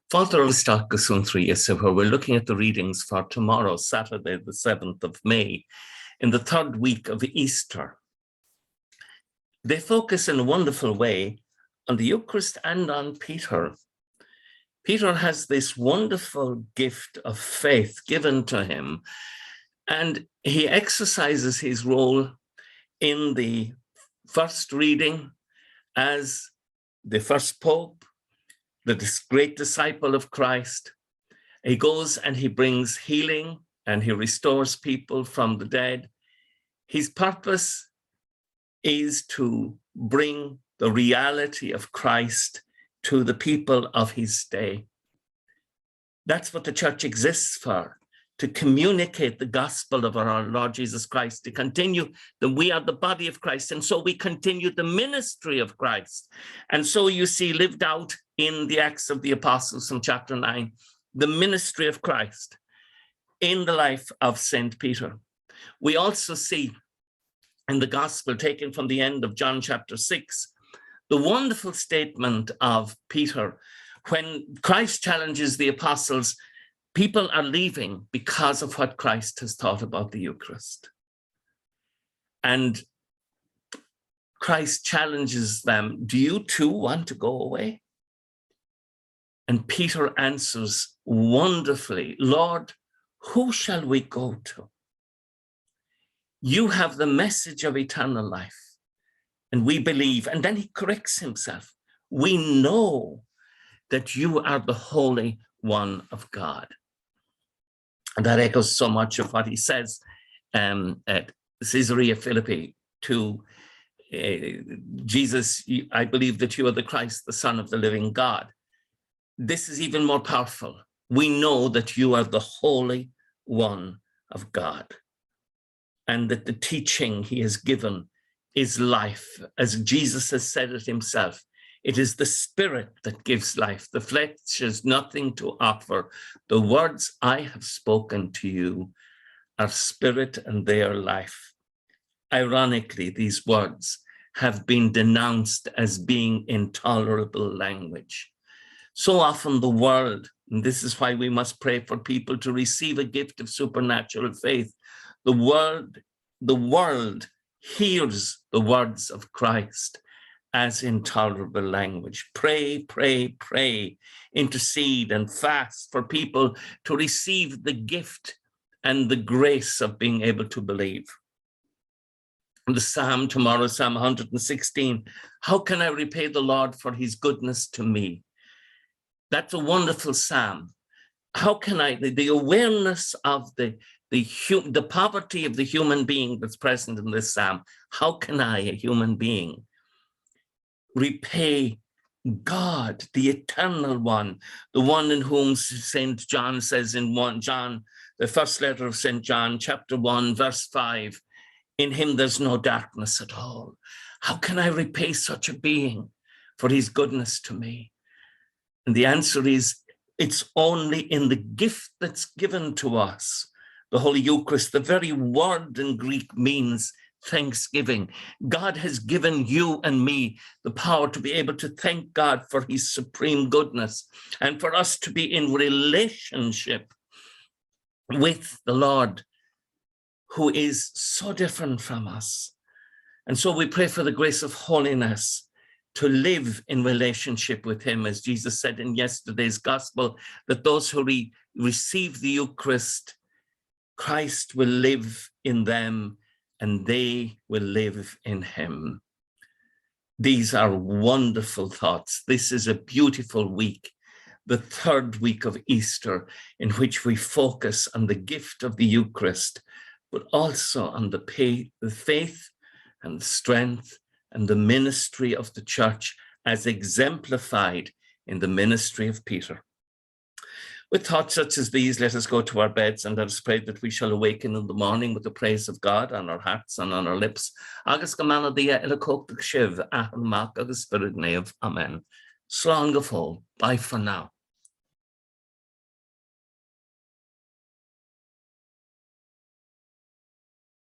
Folklore Suantraí Íosa, where we're looking at the readings for tomorrow, Saturday, the 7th of May, in the third week of Easter. They focus in a wonderful way on the Eucharist and on Peter. Peter has this wonderful gift of faith given to him, and he exercises his role in the first reading as the first pope, the great disciple of Christ. He goes and he brings healing and he restores people from the dead. His purpose is to bring the reality of Christ to the people of his day. That's what the church exists for, to communicate the gospel of our Lord Jesus Christ, to continue that we are the body of Christ, and so we continue the ministry of Christ. And so you see lived out in the Acts of the Apostles from chapter 9, the ministry of Christ in the life of St. Peter. We also see in the gospel taken from the end of John chapter 6, the wonderful statement of Peter when Christ challenges the apostles. People are leaving because of what Christ has taught about the Eucharist. And Christ challenges them, do you too want to go away? And Peter answers wonderfully, Lord, who shall we go to? You have the message of eternal life, and we believe. And then he corrects himself. We know that you are the Holy One of God. And that echoes so much of what he says at Caesarea Philippi to Jesus, I believe that you are the Christ, the Son of the living God. This is even more powerful. We know that you are the Holy One of God, and that the teaching he has given is life. As Jesus has said it himself, it is the Spirit that gives life. The flesh has nothing to offer. The words I have spoken to you are spirit and they are life. Ironically, these words have been denounced as being intolerable language. So often the world, and this is why we must pray for people to receive a gift of supernatural faith, the world hears the words of Christ as intolerable language. Pray, pray, pray, intercede and fast for people to receive the gift and the grace of being able to believe. The psalm tomorrow, Psalm 116, how can I repay the Lord for his goodness to me? That's a wonderful psalm. How can I, the awareness of the poverty of the human being that's present in this psalm, how can I, a human being, repay God, the eternal one, the one in whom St. John says in 1 John, the first letter of St. John, chapter 1, verse 5, in him there's no darkness at all. How can I repay such a being for his goodness to me? And the answer is, it's only in the gift that's given to us. The Holy Eucharist, the very word in Greek means thanksgiving. God has given you and me the power to be able to thank God for his supreme goodness and for us to be in relationship with the Lord, who is so different from us. And so we pray for the grace of holiness to live in relationship with him, as Jesus said in yesterday's gospel, that those who receive the Eucharist, Christ will live in them and they will live in him. These are wonderful thoughts. This is a beautiful week, the third week of Easter, in which we focus on the gift of the Eucharist, but also on the faith and the strength and the ministry of the church as exemplified in the ministry of Peter. With thoughts such as these, let us go to our beds and let us pray that we shall awaken in the morning with the praise of God on our hearts and on our lips. Agus go mana dia ila cócht shiv, ahal mak agus spirit neamh. Amen. Slán go fóill. Bye for now.